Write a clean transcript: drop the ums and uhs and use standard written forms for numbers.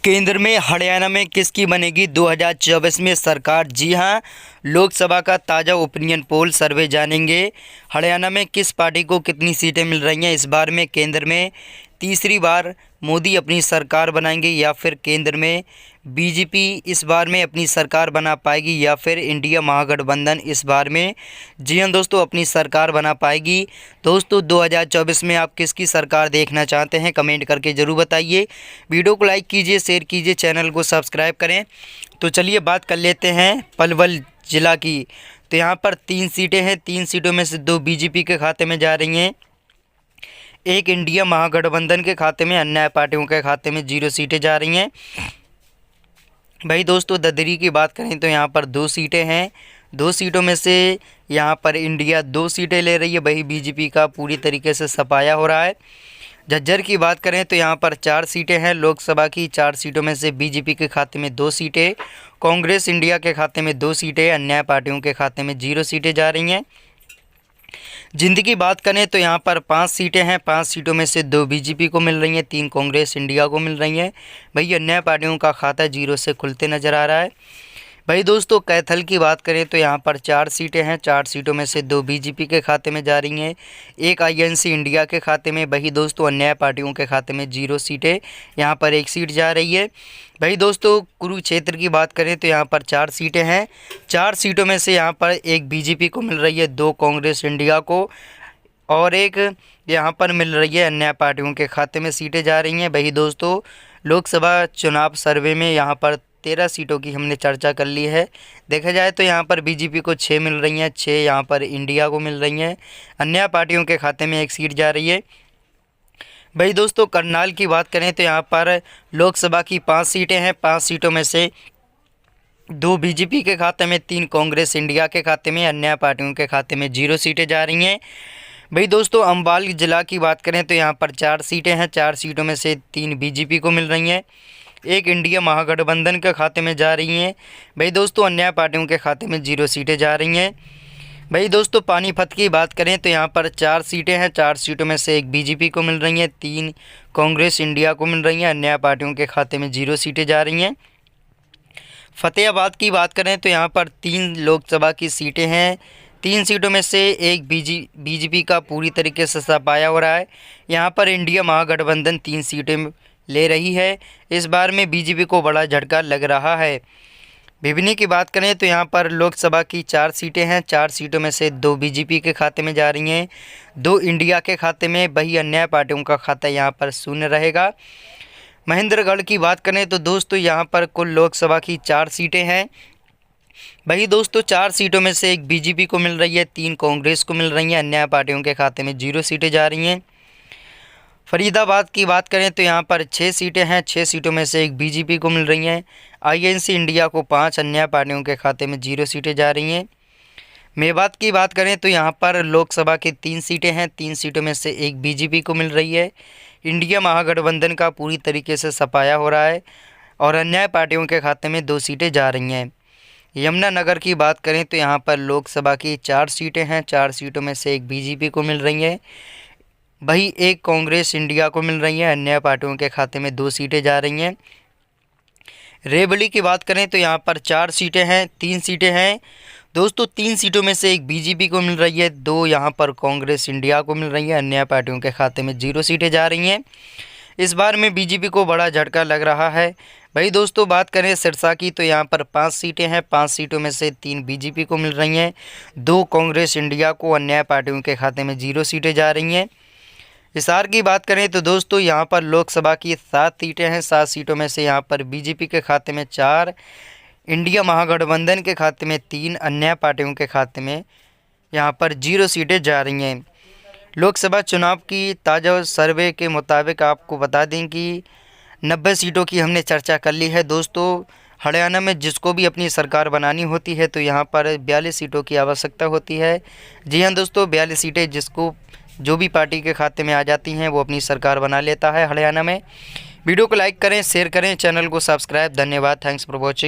केंद्र में हरियाणा में किसकी बनेगी 2024 में सरकार। जी हां, लोकसभा का ताज़ा ओपिनियन पोल सर्वे जानेंगे। हरियाणा में किस पार्टी को कितनी सीटें मिल रही हैं। इस बार में केंद्र में तीसरी बार मोदी अपनी सरकार बनाएंगे या फिर केंद्र में बीजेपी इस बार में अपनी सरकार बना पाएगी या फिर इंडिया महागठबंधन इस बार में, जी हां दोस्तों, अपनी सरकार बना पाएगी। दोस्तों 2024 में आप किसकी सरकार देखना चाहते हैं, कमेंट करके ज़रूर बताइए। वीडियो को लाइक कीजिए, शेयर कीजिए, चैनल को सब्सक्राइब करें। तो चलिए बात कर लेते हैं पलवल ज़िला की। तो यहाँ पर 3 सीटें हैं, 3 सीटों में से 2 बीजेपी के खाते में जा रही हैं, एक इंडिया महागठबंधन के खाते में, अन्य पार्टियों के खाते में 0 सीटें जा रही हैं। भाई दोस्तों ददरी की बात करें तो यहाँ पर 2 सीटें हैं, 2 सीटों में से यहाँ पर इंडिया 2 सीटें ले रही है, वही बीजेपी का पूरी तरीके से सफाया हो रहा है। झज्जर की बात करें तो यहाँ पर 4 सीटें हैं लोकसभा की, 4 सीटों में से बीजेपी के खाते में 2 सीटें, कांग्रेस इंडिया के खाते में 2 सीटें, अन्य पार्टियों के खाते में 0 सीटें जा रही हैं। जिंद की बात करें तो यहाँ पर 5 सीटें हैं, 5 सीटों में से 2 बीजेपी को मिल रही हैं, 3 कांग्रेस इंडिया को मिल रही हैं। भाई अन्य पार्टियों का खाता 0 से खुलते नज़र आ रहा है। भाई दोस्तों कैथल की बात करें तो यहाँ पर 4 सीटें हैं, 4 सीटों में से 2 बीजेपी के खाते में जा रही हैं, एक आईएनसी इंडिया के खाते में। वही दोस्तों अन्य पार्टियों के खाते में 0 सीटें, यहाँ पर 1 सीट जा रही है। भाई दोस्तों कुरुक्षेत्र की बात करें तो यहाँ पर 4 सीटें हैं, 4 सीटों में से यहाँ पर एक बीजेपी को मिल रही है, 2 कांग्रेस इंडिया को और एक यहाँ पर मिल रही है अन्य पार्टियों के खाते में सीटें जा रही हैं। वही दोस्तों लोकसभा चुनाव सर्वे में यहाँ पर 13 सीटों की हमने चर्चा कर ली है। देखा जाए तो यहाँ पर बीजेपी को 6 मिल रही हैं, 6 यहाँ पर इंडिया को मिल रही हैं, अन्य पार्टियों के खाते में 1 सीट जा रही है। भाई दोस्तों करनाल की बात करें तो यहाँ पर लोकसभा की 5 सीटें हैं, 5 सीटों में से 2 बीजेपी के खाते में, 3 कांग्रेस इंडिया के खाते में, अन्य पार्टियों के खाते में 0 सीटें जा रही हैं। भाई दोस्तों अम्बाला ज़िला की बात करें तो यहाँ पर 4 सीटें हैं, 4 सीटों में से 3 बीजेपी को मिल रही हैं, एक इंडिया महागठबंधन के खाते में जा रही हैं। भाई दोस्तों अन्य पार्टियों के खाते में 0 सीटें जा रही हैं। भाई दोस्तों पानीपत की बात करें तो यहाँ पर 4 सीटें हैं, 4 सीटों में से 1 बीजेपी को मिल रही हैं, 3 कांग्रेस इंडिया को मिल रही हैं, अन्य पार्टियों के खाते में 0 सीटें जा रही हैं। फतेहाबाद की बात करें तो यहाँ पर 3 लोकसभा की सीटें हैं, 3 सीटों में से एक बीजेपी का पूरी तरीके से सफाया हो रहा है। यहाँ पर इंडिया महागठबंधन 3 सीटें ले रही है। इस बार में बीजेपी को बड़ा झटका लग रहा है। भिवनी की बात करें तो यहाँ पर लोकसभा की 4 सीटें हैं, 4 सीटों में से 2 बीजेपी के खाते में जा रही हैं, 2 इंडिया के खाते में, वही अन्य पार्टियों का खाता यहाँ पर शून्य रहेगा। महेंद्रगढ़ की बात करें तो दोस्तों यहाँ पर कुल लोकसभा की 4 सीटें हैं, वही दोस्तों 4 सीटों में से 1 बीजेपी को मिल रही है, 3 कांग्रेस को मिल रही हैं, अन्य पार्टियों के खाते में 0 सीटें जा रही हैं। फरीदाबाद की बात करें तो यहाँ पर 6 सीटें हैं, 6 सीटों में से 1 बीजेपी को मिल रही हैं, आईएनसी इंडिया को 5, अन्य पार्टियों के खाते में 0 सीटें जा रही हैं। मेवात की बात करें तो यहाँ पर लोकसभा की 3 सीटें हैं, 3 सीटों में से 1 बीजेपी को मिल रही है, इंडिया महागठबंधन का पूरी तरीके से सफाया हो रहा है और अन्य पार्टियों के खाते में 2 सीटें जा रही हैं। यमुनानगर की बात करें तो यहाँ पर लोकसभा की 4 सीटें हैं, 4 सीटों में से 1 बीजेपी को मिल रही है, वही एक कांग्रेस इंडिया को मिल रही है, अन्य पार्टियों के खाते में 2 सीटें जा रही हैं। रेवली की बात करें तो यहाँ पर 4 सीटें हैं, 3 सीटें हैं दोस्तों, 3 सीटों में से 1 बीजेपी को मिल रही है, 2 यहाँ पर कांग्रेस इंडिया को मिल रही है, अन्य पार्टियों के खाते में 0 सीटें जा रही हैं। इस बार में बीजेपी को बड़ा झटका लग रहा है। भाई दोस्तों बात करें सिरसा की तो यहाँ पर 5 सीटें हैं, 5 सीटों में से 3 बीजेपी को मिल रही हैं, 2 कांग्रेस इंडिया को, अन्य पार्टियों के खाते में 0 सीटें जा रही हैं। हिसार की बात करें तो दोस्तों यहाँ पर लोकसभा की 7 सीटें हैं, 7 सीटों में से यहाँ पर बीजेपी के खाते में 4, इंडिया महागठबंधन के खाते में 3, अन्य पार्टियों के खाते में यहाँ पर 0 सीटें जा रही हैं। लोकसभा चुनाव की ताज़ा सर्वे के मुताबिक आपको बता दें कि 90 सीटों की हमने चर्चा कर ली है दोस्तों। हरियाणा में जिसको भी अपनी सरकार बनानी होती है तो यहाँ पर 42 सीटों की आवश्यकता होती है। जी हाँ दोस्तों 42 सीटें जिसको जो भी पार्टी के खाते में आ जाती हैं वो अपनी सरकार बना लेता है हरियाणा में। वीडियो को लाइक करें, शेयर करें, चैनल को सब्सक्राइब। धन्यवाद, थैंक्स फॉर वॉचिंग।